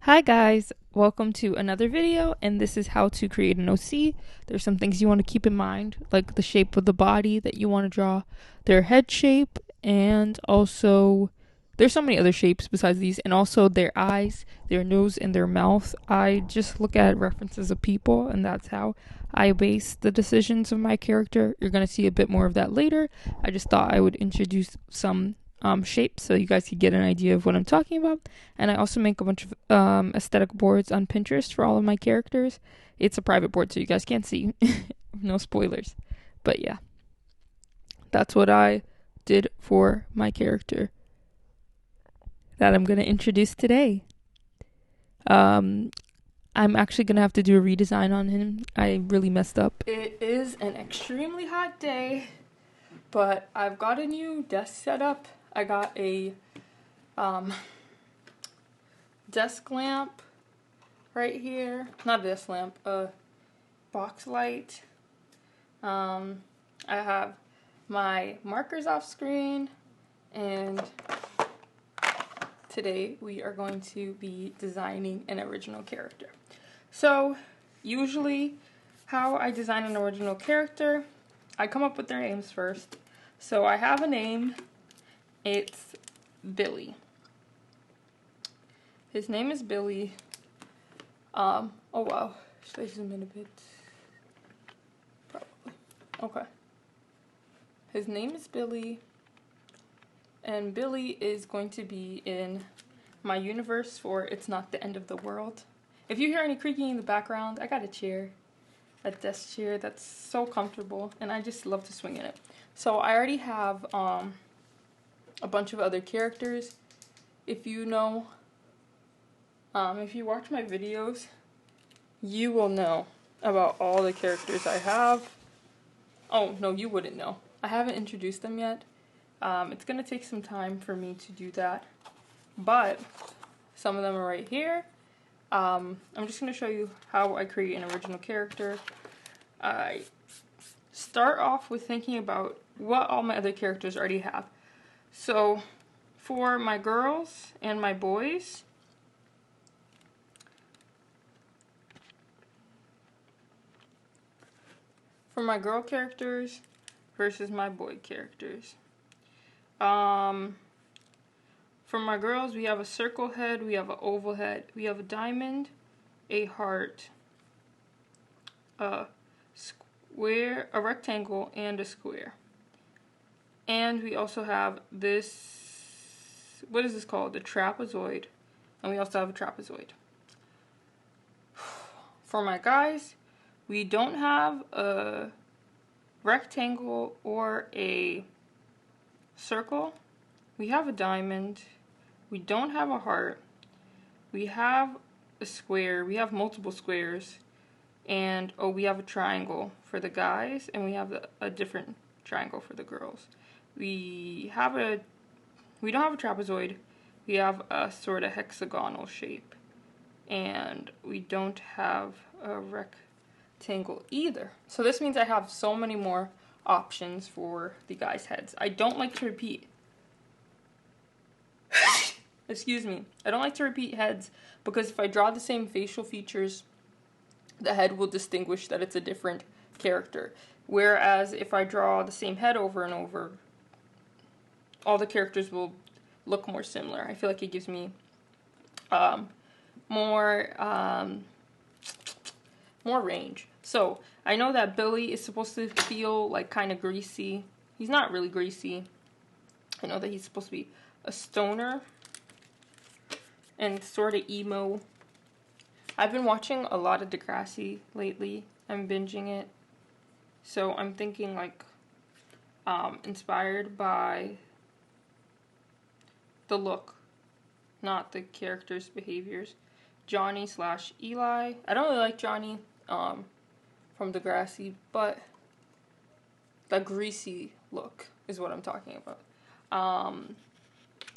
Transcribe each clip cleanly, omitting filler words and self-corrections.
Hi guys, welcome to another video, and this is how to create an OC. There's some things you want to keep in mind, like the shape of the body that you want to draw, their head shape, and also there's so many other shapes besides these, and also their eyes, their nose, and their mouth. I just look at references of people, and that's how I base the decisions of my character. You're going to see a bit more of that later. I just thought I would introduce some shapes so you guys could get an idea of what I'm talking about. And I also make a bunch of aesthetic boards on Pinterest for all of my characters. It's a private board, so you guys can't see. No spoilers. But yeah, that's what I did for my character that I'm going to introduce today. I'm actually going to have to do a redesign on him. I really messed up. It is an extremely hot day, but I've got a new desk set up. I got a desk lamp right here. Not a desk lamp, a box light. I have my markers off screen, and today we are going to be designing an original character. So usually how I design an original character, I come up with their names first. So I have a name. It's Billy. His name is Billy. Oh wow. Should I zoom in a bit? Probably. Okay. His name is Billy. And Billy is going to be in my universe for It's Not the End of the World. If you hear any creaking in the background, I got a chair. A desk chair that's so comfortable. And I just love to swing in it. So I already have a bunch of other characters. If you know, if you watch my videos, you will know about all the characters I have. Oh, no, you wouldn't know. I haven't introduced them yet. It's going to take some time for me to do that. But some of them are right here. I'm just going to show you how I create an original character. I start off with thinking about what all my other characters already have. So, for my girls and my boys, for my girl characters versus my boy characters. For my girls, we have a circle head, we have an oval head, we have a diamond, a heart, a square, a rectangle, and a square. And we also have this, what is this called? The trapezoid. And we also have a trapezoid. For my guys, we don't have a rectangle or a circle. We have a diamond. We don't have a heart. We have a square. We have multiple squares. And, oh, we have a triangle for the guys. And we have a different triangle for the girls. We don't have a trapezoid. We have a sort of hexagonal shape. And we don't have a rectangle either. So this means I have so many more options for the guys' heads. I don't like to repeat. Excuse me. I don't like to repeat heads because if I draw the same facial features, the head will distinguish that it's a different character. Whereas if I draw the same head over and over, all the characters will look more similar. I feel like it gives me more range. So I know that Billy is supposed to feel like kind of greasy. He's not really greasy. I know that he's supposed to be a stoner and sort of emo. I've been watching a lot of Degrassi lately. I'm binging it. So I'm thinking like inspired by the look, not the character's behaviors. Johnny/Eli. I don't really like Johnny from Degrassi, but the greasy look is what I'm talking about.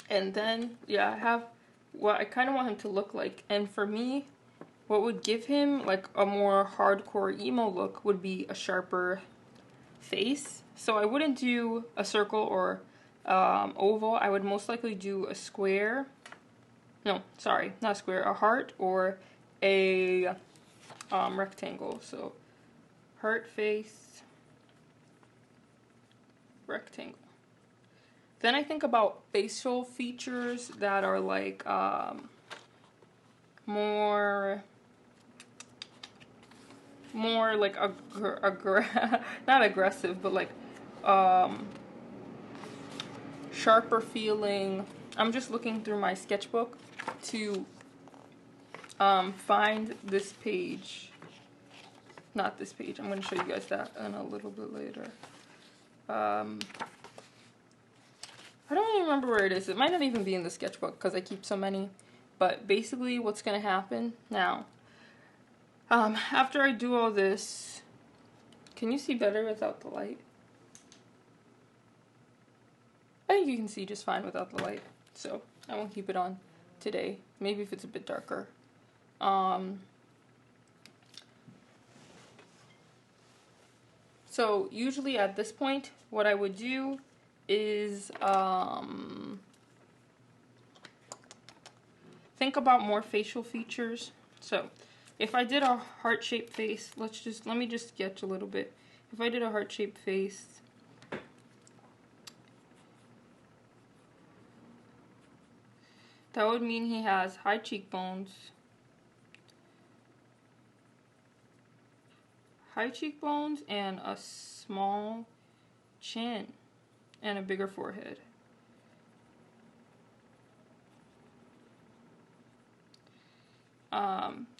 And then, yeah, I have what I kind of want him to look like. And for me, what would give him like a more hardcore emo look would be a sharper face. So I wouldn't do a circle or oval. I would most likely do a square. no, sorry, not a square, a heart or a rectangle. So heart face, rectangle. Then I think about facial features that are like more like not aggressive, but like sharper feeling. I'm just looking through my sketchbook to find this page. Not this page. I'm going to show you guys that in a little bit later. I don't even remember where it is. It might not even be in the sketchbook because I keep so many. But basically what's going to happen now, after I do all this, can you see better without the light? I think you can see just fine without the light. So I won't keep it on today. Maybe if it's a bit darker. So usually at this point, what I would do is think about more facial features. So if I did a heart-shaped face, let me just sketch a little bit. If I did a heart-shaped face, that would mean he has high cheekbones, and a small chin and a bigger forehead.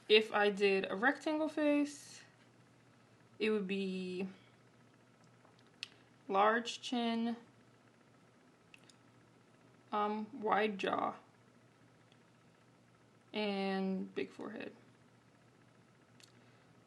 If I did a rectangle face, it would be large chin, wide jaw, and big forehead.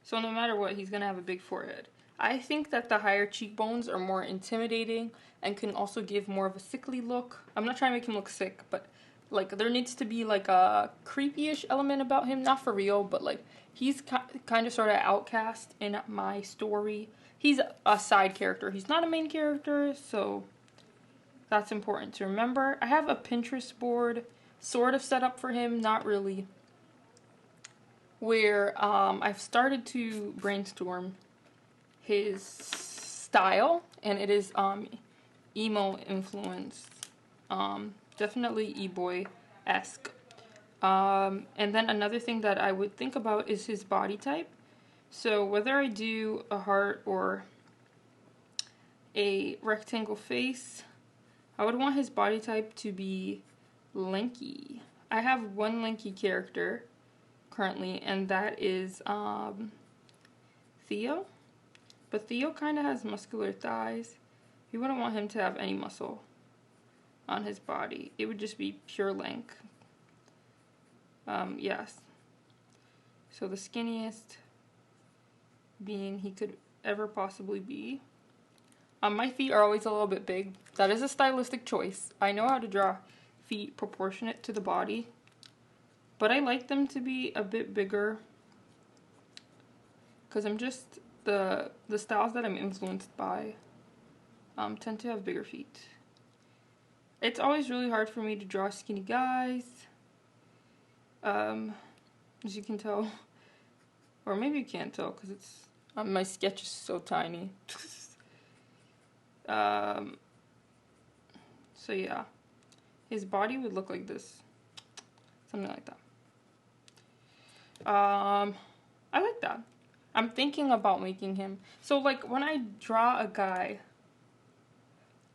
So no matter what, he's gonna have a big forehead. I think that the higher cheekbones are more intimidating and can also give more of a sickly look. I'm not trying to make him look sick, but like there needs to be like a creepy-ish element about him. Not for real, but like he's kind of sort of outcast in my story. He's a side character. He's not a main character, so that's important to remember. I have a Pinterest board sort of set up for him, not really, where I've started to brainstorm his style, and it is emo influenced, definitely e-boy-esque. And then another thing that I would think about is his body type. So whether I do a heart or a rectangle face, I would want his body type to be lanky. I have one lanky character currently, and that is Theo. But Theo kind of has muscular thighs. You wouldn't want him to have any muscle on his body. It would just be pure length. Yes. So the skinniest being he could ever possibly be. My feet are always a little bit big. That is a stylistic choice. I know how to draw feet proportionate to the body, but I like them to be a bit bigger because I'm just the styles that I'm influenced by tend to have bigger feet. It's always really hard for me to draw skinny guys, as you can tell, or maybe you can't tell because it's my sketch is so tiny. So yeah, his body would look like this, something like that. I like that. I'm thinking about making him, so like when I draw a guy,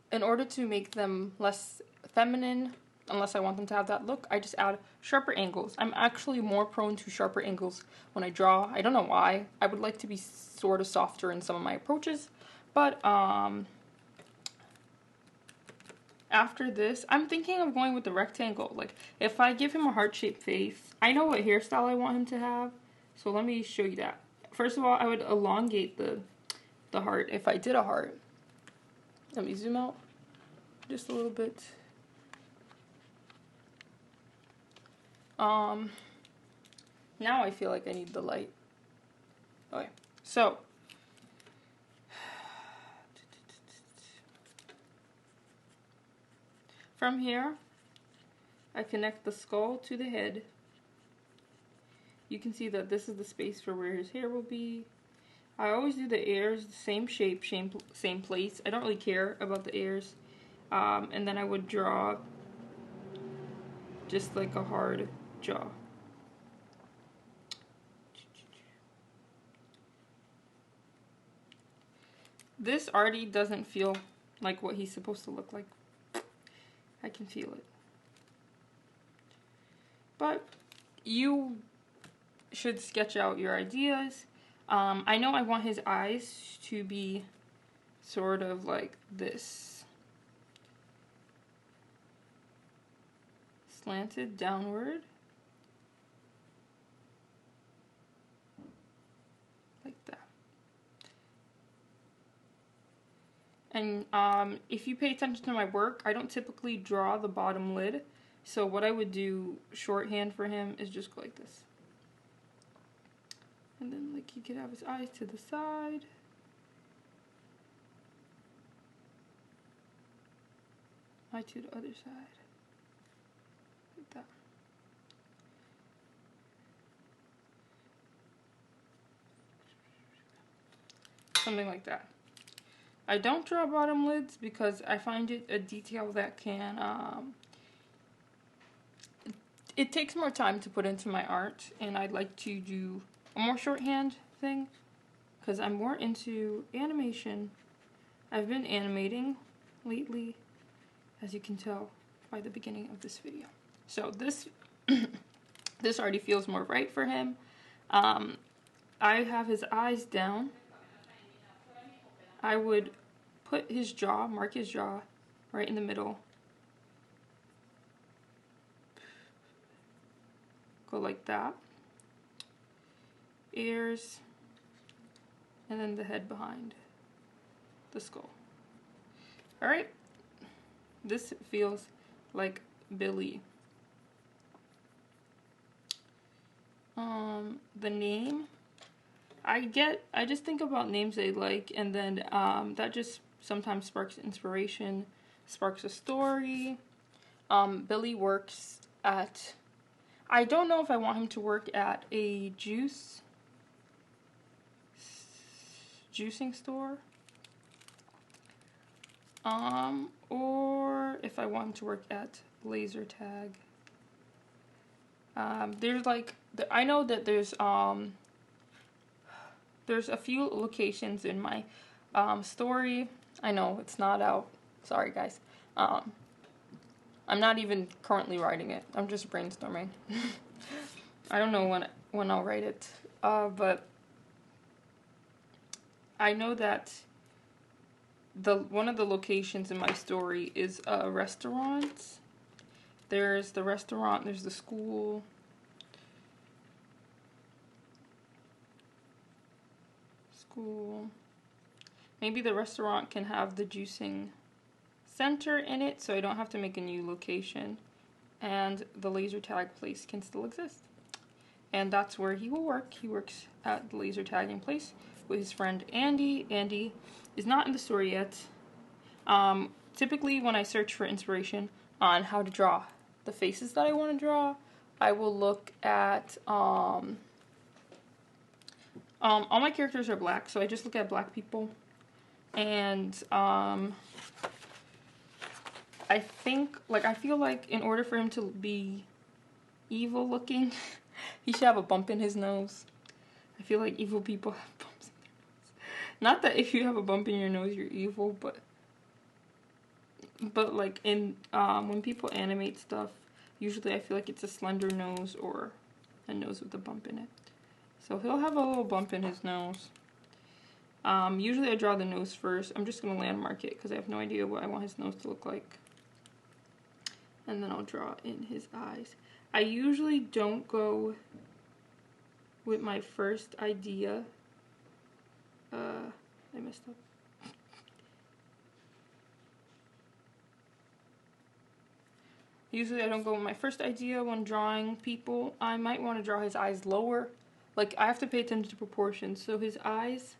in order to make them less feminine, unless I want them to have that look, I just add sharper angles. I'm actually more prone to sharper angles when I draw. I don't know why. I would like to be sort of softer in some of my approaches, but after this, I'm thinking of going with the rectangle. Like, if I give him a heart-shaped face, I know what hairstyle I want him to have, so let me show you that. First of all, I would elongate the heart if I did a heart. Let me zoom out just a little bit. Now I feel like I need the light. Okay, so from here, I connect the skull to the head. You can see that this is the space for where his hair will be. I always do the ears the same shape, same place. I don't really care about the ears. And then I would draw just like a hard jaw. This already doesn't feel like what he's supposed to look like. I can feel it. But you should sketch out your ideas. I know I want his eyes to be sort of like this. Slanted downward. Like that. And if you pay attention to my work, I don't typically draw the bottom lid. So what I would do shorthand for him is just go like this. And then like you could have his eyes to the side. Eye to the other side. Like that. Something like that. I don't draw bottom lids because I find it a detail that can, it takes more time to put into my art, and I'd like to do a more shorthand thing because I'm more into animation. I've been animating lately, as you can tell by the beginning of this video. So this, this already feels more right for him. I have his eyes down. I would put his jaw, mark his jaw right in the middle. Go like that. Ears. And then the head behind the skull. Alright. This feels like Billy. The name. I just think about names I like, and then that just sometimes sparks inspiration, sparks a story. Billy works at, I don't know if I want him to work at a juicing store, or if I want him to work at laser tag. There's like, I know that there's a few locations in my story. I know it's not out. Sorry, guys. I'm not even currently writing it. I'm just brainstorming. I don't know when I'll write it. But I know that one of the locations in my story is a restaurant. There's the restaurant. There's the school. Maybe the restaurant can have the juicing center in it, so I don't have to make a new location, and the laser tag place can still exist. And that's where he will work. He works at the laser tagging place with his friend Andy. Andy is not in the story yet. Typically when I search for inspiration on how to draw the faces that I want to draw, I will look at all my characters are black, so I just look at black people. And I think, like, I feel like in order for him to be evil looking, he should have a bump in his nose. I feel like evil people have bumps in their nose. Not that if you have a bump in your nose you're evil, but like in when people animate stuff, usually I feel like it's a slender nose or a nose with a bump in it. So he'll have a little bump in his nose. Usually I draw the nose first. I'm just going to landmark it because I have no idea what I want his nose to look like. And then I'll draw in his eyes. I usually don't go with my first idea. I messed up. Usually I don't go with my first idea when drawing people. I might want to draw his eyes lower. Like, I have to pay attention to proportions. So his eyes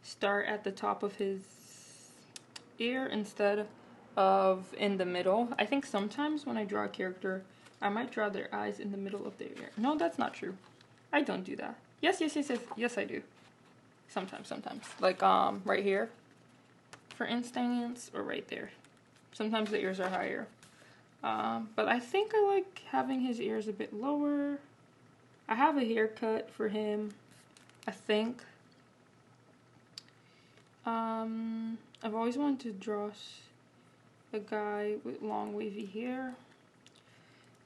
start at the top of his ear instead of in the middle. I think sometimes when I draw a character, I might draw their eyes in the middle of their ear. No, that's not true. I don't do that. Yes, yes, yes, yes. Yes, I do. Sometimes. Like, right here, for instance, or right there. Sometimes the ears are higher. But I think I like having his ears a bit lower. I have a haircut for him, I think. I've always wanted to draw a guy with long wavy hair.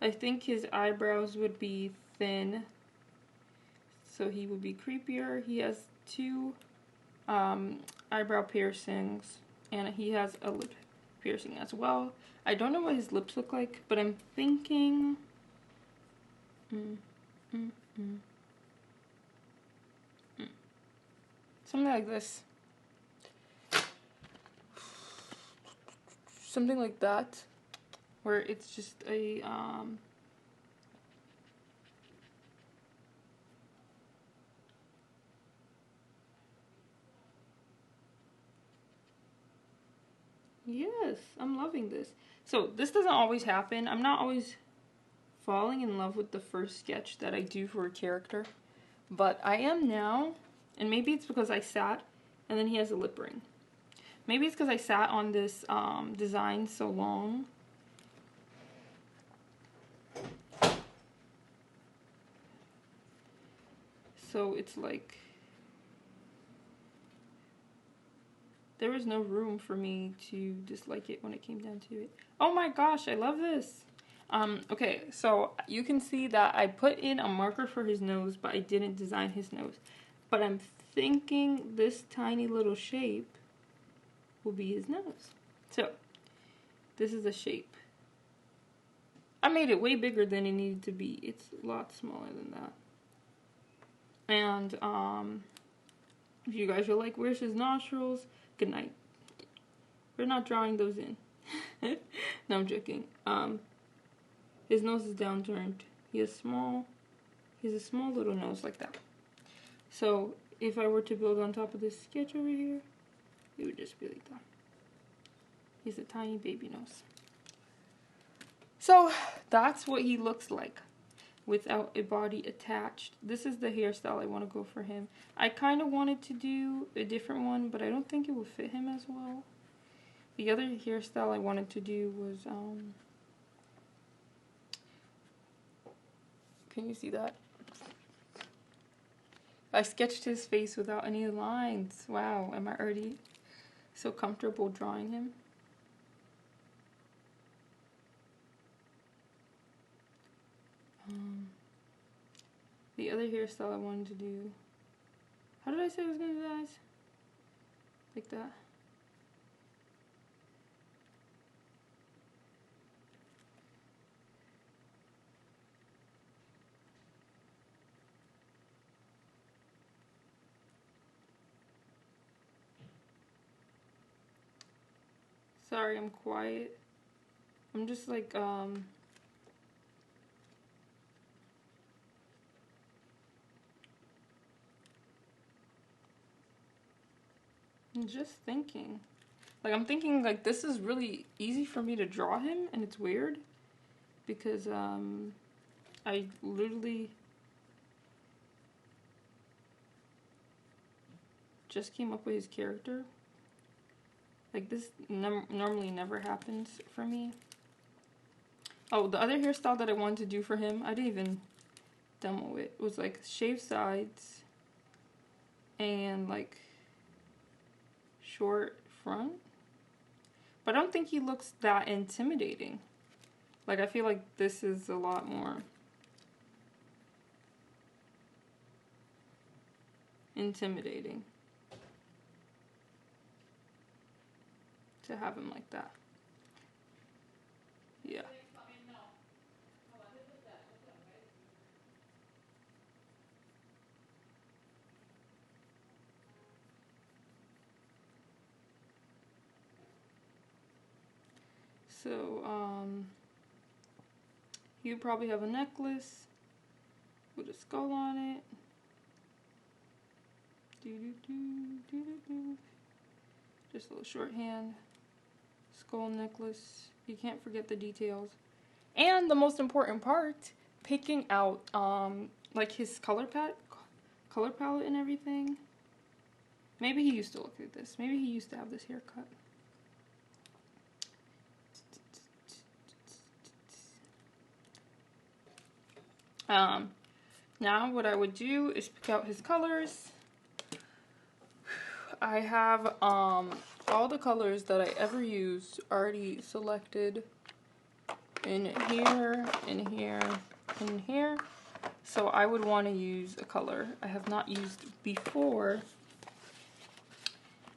I think his eyebrows would be thin, so he would be creepier. He has 2 eyebrow piercings, and he has a lip piercing as well. I don't know what his lips look like, but I'm thinking something like this. Something like that, where it's just a yes, I'm loving this. So this doesn't always happen. I'm not always falling in love with the first sketch that I do for a character, but I am now, and maybe it's because I sat, and then he has a lip ring. Maybe it's because I sat on this design so long. So it's like there was no room for me to dislike it when it came down to it. Oh my gosh, I love this. Okay, so you can see that I put in a marker for his nose, but I didn't design his nose. But I'm thinking this tiny little shape will be his nose. So this is the shape. I made it way bigger than it needed to be. It's a lot smaller than that. And if you guys are like, where's his nostrils? Good night. We're not drawing those in. No, I'm joking. His nose is downturned. He has a small little nose like that. So if I were to build on top of this sketch over here, it would just be like that. He's a tiny baby nose. So that's what he looks like without a body attached. This is the hairstyle I want to go for him. I kind of wanted to do a different one, but I don't think it will fit him as well. The other hairstyle I wanted to do was, can you see that? I sketched his face without any lines. Wow, am I already so comfortable drawing him? The other hairstyle I wanted to do, how did I say I was going to do that? Like that. Sorry, I'm quiet. I'm just like, I'm just thinking. Like, I'm thinking, like, this is really easy for me to draw him, and it's weird. Because, I literally just came up with his character. Like, this normally never happens for me. Oh, the other hairstyle that I wanted to do for him, I didn't even demo it. It was, like, shaved sides and, like, short front. But I don't think he looks that intimidating. Like, I feel like this is a lot more intimidating to have him like that. Yeah. So, you probably have a necklace with a skull on it. Just a little shorthand. Skull necklace. You can't forget the details. And the most important part, picking out like his color palette and everything. Maybe he used to look like this. Maybe he used to have this haircut. Now what I would do is pick out his colors. I have all the colors that I ever use already selected in here, in here, in here. So I would want to use a color I have not used before.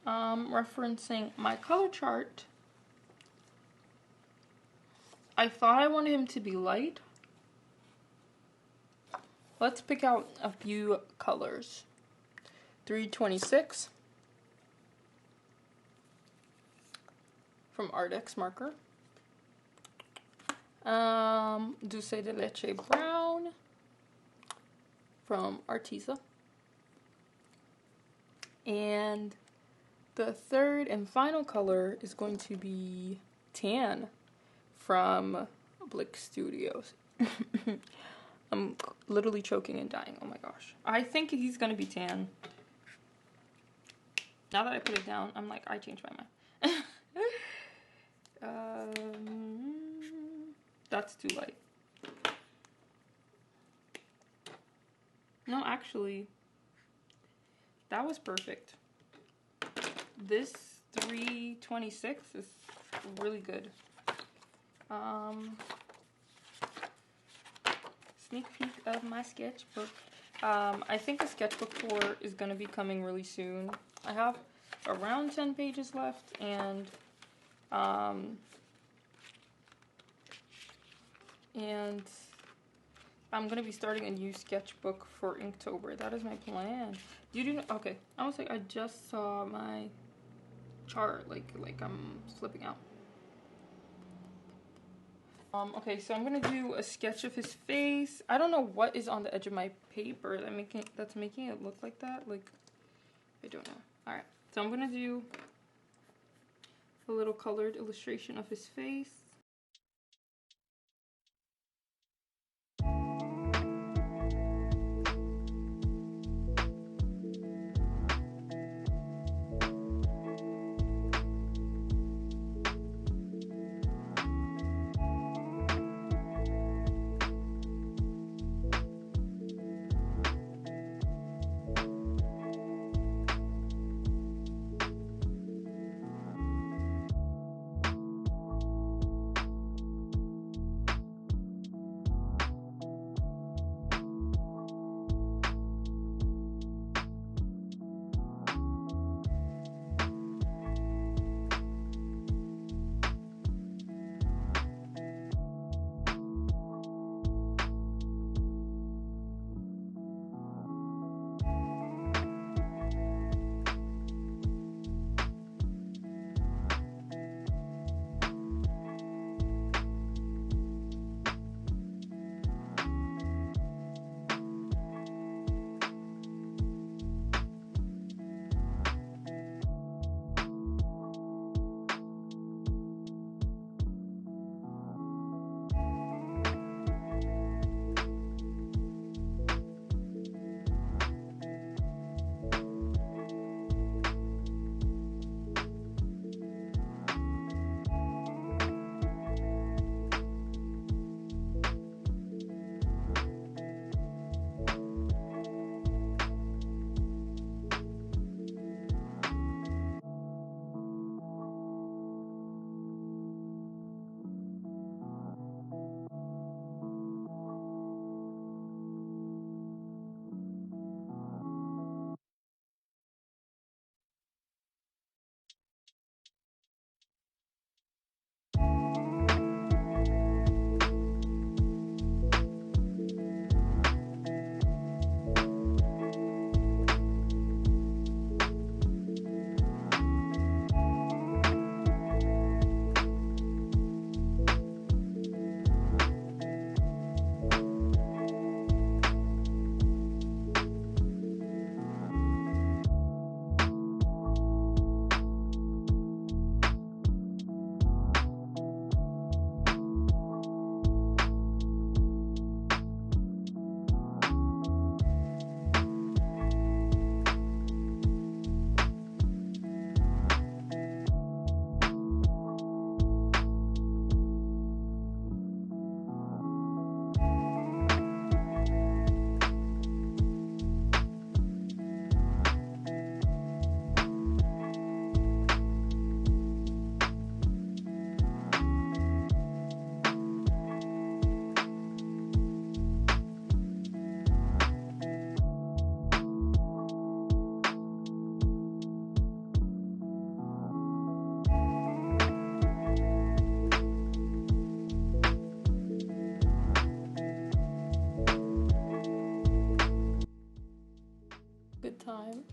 Referencing my color chart, I thought I wanted him to be light. Let's pick out a few colors. 326 from Ardex marker. Dulce de Leche Brown from Arteza. And the third and final color is going to be Tan from Blick Studios. I'm literally choking and dying. Oh my gosh. I think he's gonna be tan. Now that I put it down, I'm like, I changed my mind. That's too light. No, actually, that was perfect. This 326 is really good. Sneak peek of my sketchbook. I think a sketchbook tour is going to be coming really soon. I have around 10 pages left, and I'm going to be starting a new sketchbook for Inktober. That is my plan. Okay, I was like, I just saw my chart, like I'm slipping out. Okay, so I'm gonna do a sketch of his face. I don't know what is on the edge of my paper that's making it look like that. Like, I don't know. Alright, so I'm gonna do a little colored illustration of his face.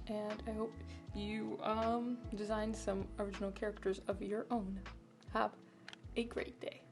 and I hope you design some original characters of your own. Have a great day.